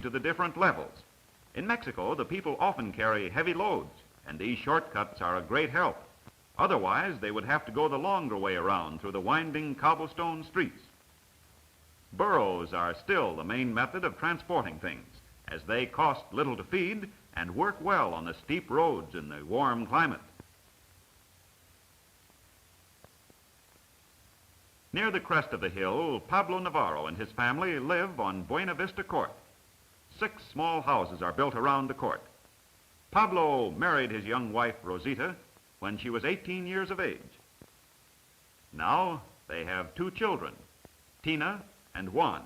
to the different levels. In Mexico, the people often carry heavy loads, and these shortcuts are a great help. Otherwise, they would have to go the longer way around through the winding cobblestone streets. Burros are still the main method of transporting things, as they cost little to feed and work well on the steep roads in the warm climate. Near the crest of the hill, Pablo Navarro and his family live on Buena Vista Court. 6 small houses are built around the court. Pablo married his young wife, Rosita, when she was 18 years of age. Now they have 2 children, Tina and Juan.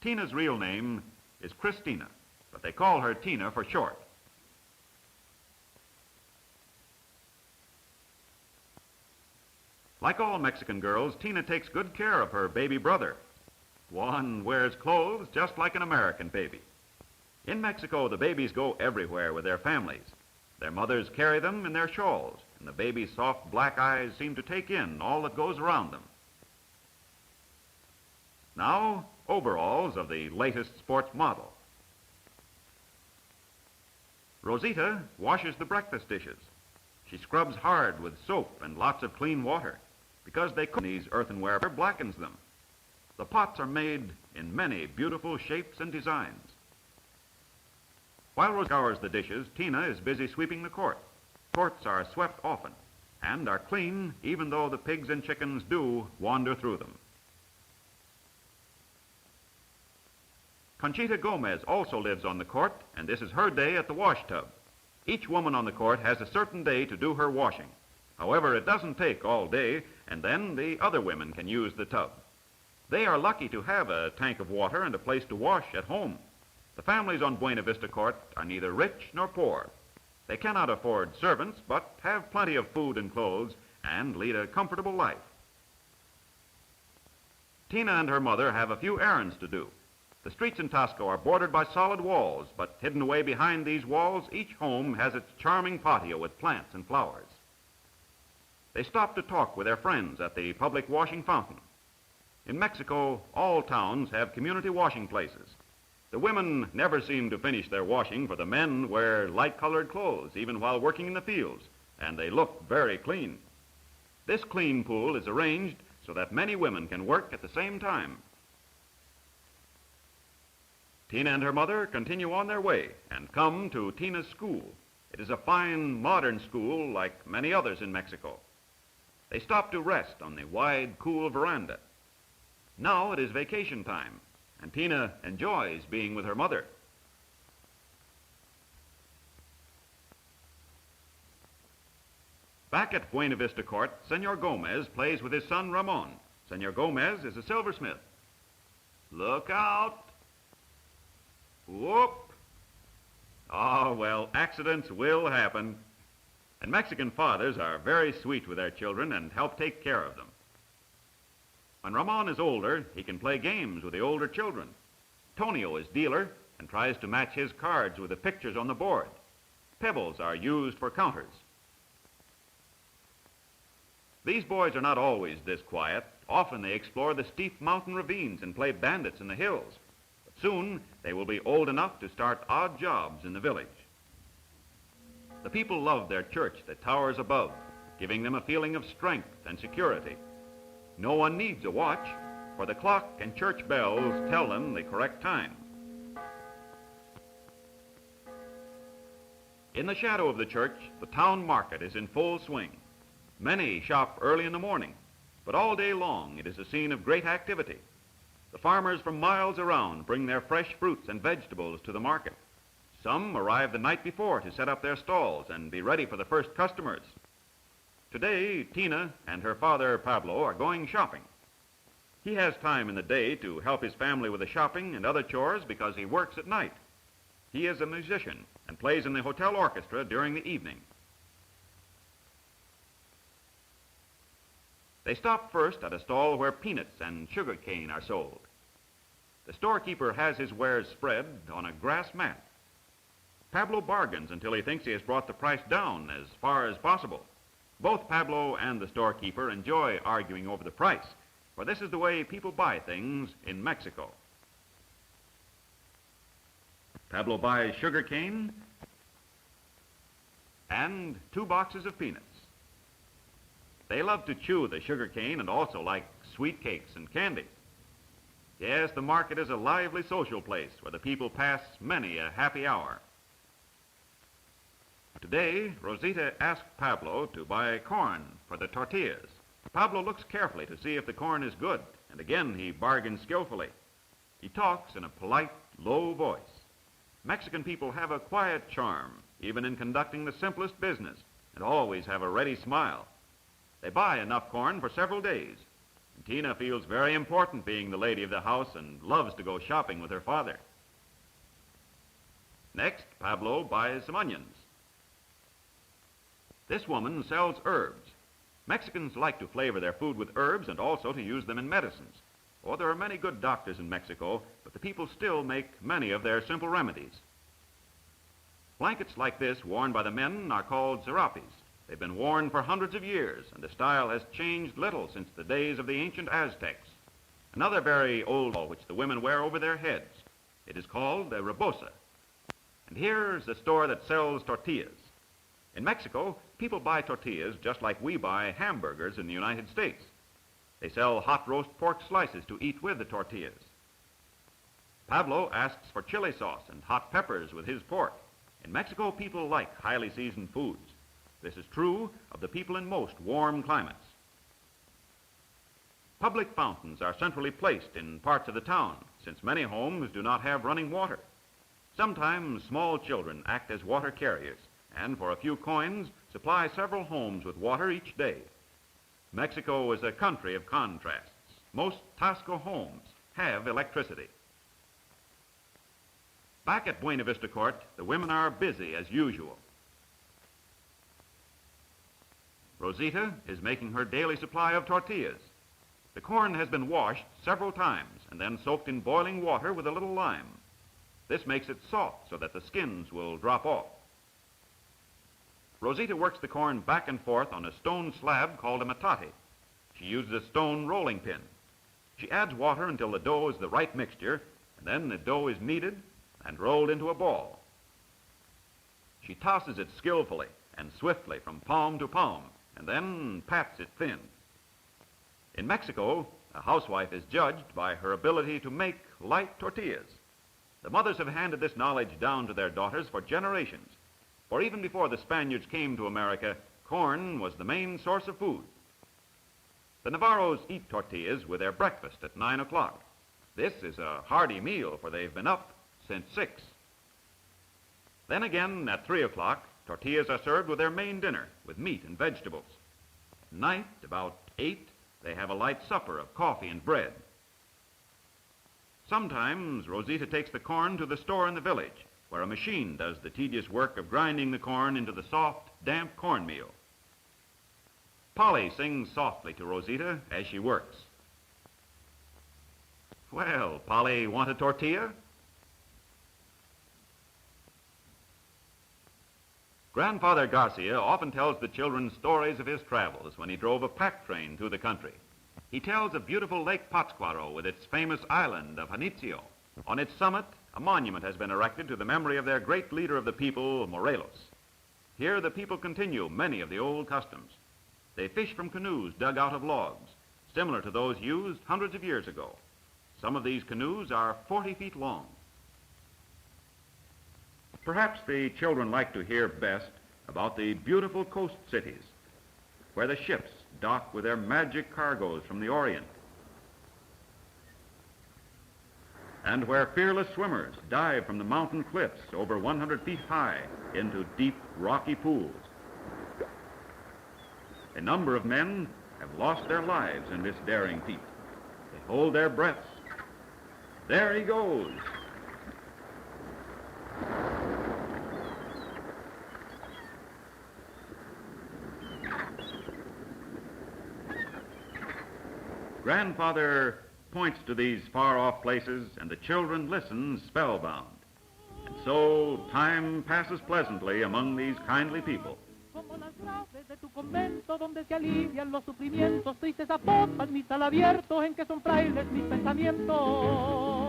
Tina's real name is Christina, but they call her Tina for short. Like all Mexican girls, Tina takes good care of her baby brother. Juan wears clothes just like an American baby. In Mexico, the babies go everywhere with their families. Their mothers carry them in their shawls, and the baby's soft black eyes seem to take in all that goes around them. Now, overalls of the latest sports model. Rosita washes the breakfast dishes. She scrubs hard with soap and lots of clean water, because they cook these earthenware blackens them. The pots are made in many beautiful shapes and designs. While Rosita scours the dishes, Tina is busy sweeping the court. Courts are swept often and are clean, even though the pigs and chickens do wander through them. Conchita Gomez also lives on the court, and this is her day at the wash tub. Each woman on the court has a certain day to do her washing. However, it doesn't take all day, and then the other women can use the tub. They are lucky to have a tank of water and a place to wash at home. The families on Buena Vista Court are neither rich nor poor. They cannot afford servants, but have plenty of food and clothes and lead a comfortable life. Tina and her mother have a few errands to do. The streets in Taxco are bordered by solid walls, but hidden away behind these walls, each home has its charming patio with plants and flowers. They stop to talk with their friends at the public washing fountain. In Mexico, all towns have community washing places. The women never seem to finish their washing, for the men wear light-colored clothes even while working in the fields, and they look very clean. This clean pool is arranged so that many women can work at the same time. Tina and her mother continue on their way and come to Tina's school. It is a fine, modern school like many others in Mexico. They stop to rest on the wide, cool veranda. Now it is vacation time, and Tina enjoys being with her mother. Back at Buena Vista Court, Senor Gomez plays with his son Ramon. Senor Gomez is a silversmith. Look out! Whoop! Oh, well, accidents will happen. And Mexican fathers are very sweet with their children and help take care of them. When Ramon is older, he can play games with the older children. Tonio is dealer and tries to match his cards with the pictures on the board. Pebbles are used for counters. These boys are not always this quiet. Often they explore the steep mountain ravines and play bandits in the hills. But soon they will be old enough to start odd jobs in the village. The people love their church that towers above, giving them a feeling of strength and security. No one needs a watch, for the clock and church bells tell them the correct time. In the shadow of the church, the town market is in full swing. Many shop early in the morning, but all day long it is a scene of great activity. The farmers from miles around bring their fresh fruits and vegetables to the market. Some arrive the night before to set up their stalls and be ready for the first customers. Today, Tina and her father, Pablo, are going shopping. He has time in the day to help his family with the shopping and other chores because he works at night. He is a musician and plays in the hotel orchestra during the evening. They stop first at a stall where peanuts and sugar cane are sold. The storekeeper has his wares spread on a grass mat. Pablo bargains until he thinks he has brought the price down as far as possible. Both Pablo and the storekeeper enjoy arguing over the price, for this is the way people buy things in Mexico. Pablo buys sugar cane and 2 boxes of peanuts. They love to chew the sugar cane and also like sweet cakes and candy. Yes, the market is a lively social place where the people pass many a happy hour. Today, Rosita asked Pablo to buy corn for the tortillas. Pablo looks carefully to see if the corn is good, and again he bargains skillfully. He talks in a polite, low voice. Mexican people have a quiet charm, even in conducting the simplest business, and always have a ready smile. They buy enough corn for several days. And Tina feels very important being the lady of the house and loves to go shopping with her father. Next, Pablo buys some onions. This woman sells herbs. Mexicans like to flavor their food with herbs and also to use them in medicines. Oh, there are many good doctors in Mexico, but the people still make many of their simple remedies. Blankets like this worn by the men are called serapes. They've been worn for hundreds of years, and the style has changed little since the days of the ancient Aztecs. Another very old doll which the women wear over their heads. It is called a rebosa. And here's a store that sells tortillas. In Mexico, people buy tortillas just like we buy hamburgers in the United States. They sell hot roast pork slices to eat with the tortillas. Pablo asks for chili sauce and hot peppers with his pork. In Mexico, people like highly seasoned foods. This is true of the people in most warm climates. Public fountains are centrally placed in parts of the town, since many homes do not have running water. Sometimes small children act as water carriers, and for a few coins, supply several homes with water each day. Mexico is a country of contrasts. Most Taxco homes have electricity. Back at Buena Vista Court, the women are busy as usual. Rosita is making her daily supply of tortillas. The corn has been washed several times and then soaked in boiling water with a little lime. This makes it soft so that the skins will drop off. Rosita works the corn back and forth on a stone slab called a metate. She uses a stone rolling pin. She adds water until the dough is the right mixture, and then the dough is kneaded and rolled into a ball. She tosses it skillfully and swiftly from palm to palm, and then pats it thin. In Mexico, a housewife is judged by her ability to make light tortillas. The mothers have handed this knowledge down to their daughters for generations. For even before the Spaniards came to America, corn was the main source of food. The Navarros eat tortillas with their breakfast at 9 o'clock. This is a hearty meal, for they've been up since 6. Then again, at 3 o'clock, tortillas are served with their main dinner, with meat and vegetables. At night, about 8, they have a light supper of coffee and bread. Sometimes Rosita takes the corn to the store in the village, where a machine does the tedious work of grinding the corn into the soft, damp cornmeal. Polly sings softly to Rosita as she works. Well, Polly, want a tortilla? Grandfather Garcia often tells the children stories of his travels when he drove a pack train through the country. He tells of beautiful Lake Pátzcuaro with its famous island of Janitzio. On its summit, a monument has been erected to the memory of their great leader of the people, Morelos. Here the people continue many of the old customs. They fish from canoes dug out of logs, similar to those used hundreds of years ago. Some of these canoes are 40 feet long. Perhaps the children like to hear best about the beautiful coast cities, where the ships dock with their magic cargoes from the Orient, and where fearless swimmers dive from the mountain cliffs over 100 feet high into deep, rocky pools. A number of men have lost their lives in this daring feat. They hold their breaths. There he goes. Grandfather points to these far-off places, and the children listen spellbound. And so time passes pleasantly among these kindly people. Como las frases de tu convento donde se alivian los sufrimientos, tristes apopan mi sal abierto en que son frailes mis pensamientos.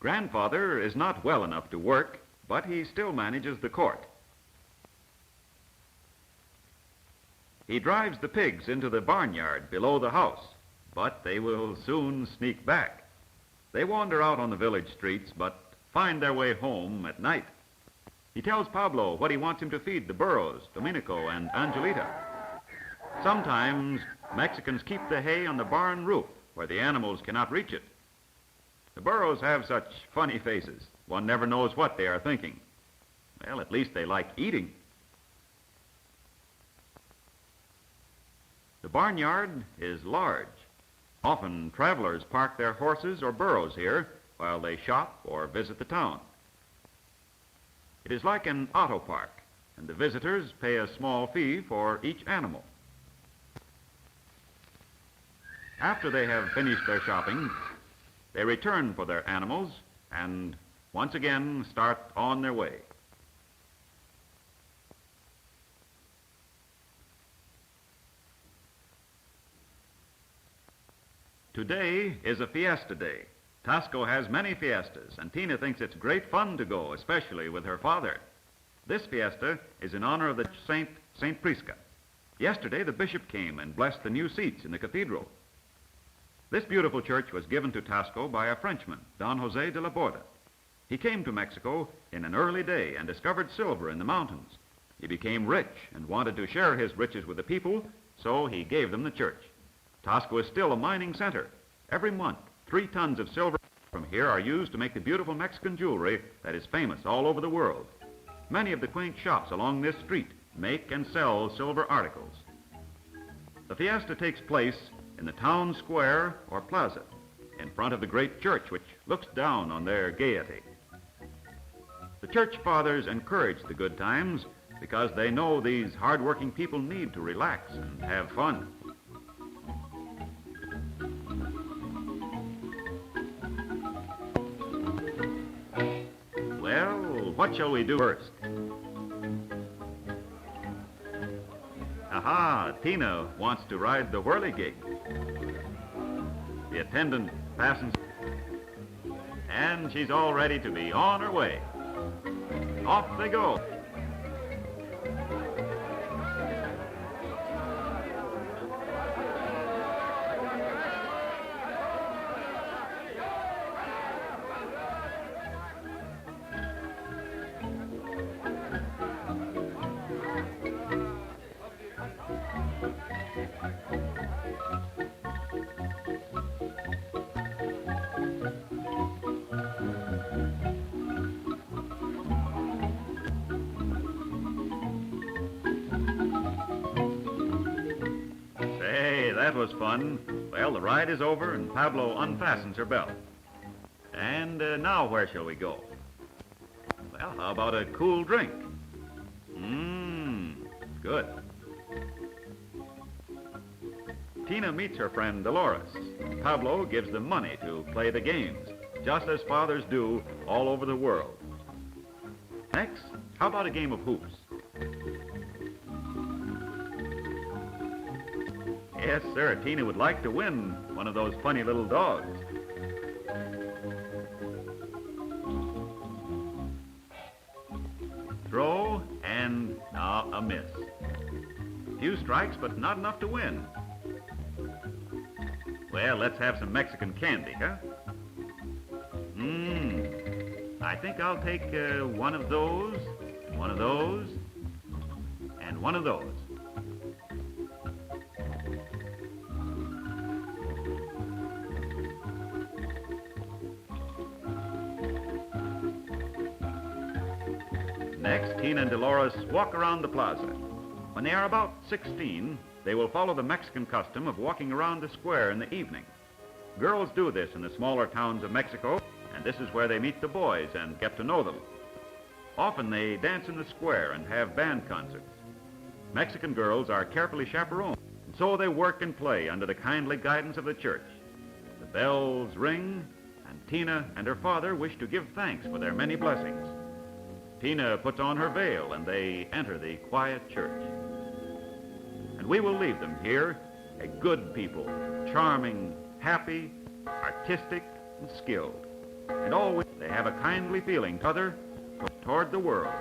Grandfather is not well enough to work, but he still manages the court. He drives the pigs into the barnyard below the house, but they will soon sneak back. They wander out on the village streets, but find their way home at night. He tells Pablo what he wants him to feed the burros, Domenico and Angelita. Sometimes Mexicans keep the hay on the barn roof where the animals cannot reach it. The burros have such funny faces. One never knows what they are thinking. Well, at least they like eating. The barnyard is large. Often travelers park their horses or burros here while they shop or visit the town. It is like an auto park, and the visitors pay a small fee for each animal. After they have finished their shopping, they return for their animals and once again start on their way. Today is a fiesta day. Taxco has many fiestas, and Tina thinks it's great fun to go, especially with her father. This fiesta is in honor of the Saint Prisca. Yesterday, the bishop came and blessed the new seats in the cathedral. This beautiful church was given to Taxco by a Frenchman, Don Jose de la Borda. He came to Mexico in an early day and discovered silver in the mountains. He became rich and wanted to share his riches with the people, so he gave them the church. Taxco is still a mining center. Every month, 3 tons of silver from here are used to make the beautiful Mexican jewelry that is famous all over the world. Many of the quaint shops along this street make and sell silver articles. The fiesta takes place in the town square or plaza, in front of the great church which looks down on their gaiety. The church fathers encourage the good times because they know these hard-working people need to relax and have fun. Well, what shall we do first? Aha, Tina wants to ride the whirligig. The attendant fastens, and she's all ready to be on her way. Off they go. That was fun. Well, the ride is over and Pablo unfastens her belt. And now where shall we go? Well, how about a cool drink? Good. Tina meets her friend Dolores. Pablo gives them money to play the games, just as fathers do all over the world. Next, how about a game of hoops? Yes, sir, Tina would like to win one of those funny little dogs. Throw, and a miss. Few strikes, but not enough to win. Well, let's have some Mexican candy, huh? I think I'll take one of those, and one of those. Next, Tina and Dolores walk around the plaza. When they are about 16, they will follow the Mexican custom of walking around the square in the evening. Girls do this in the smaller towns of Mexico, and this is where they meet the boys and get to know them. Often they dance in the square and have band concerts. Mexican girls are carefully chaperoned, and so they work and play under the kindly guidance of the church. The bells ring, and Tina and her father wish to give thanks for their many blessings. Tina puts on her veil, and they enter the quiet church. And we will leave them here, a good people, charming, happy, artistic, and skilled. And always they have a kindly feeling toward the world.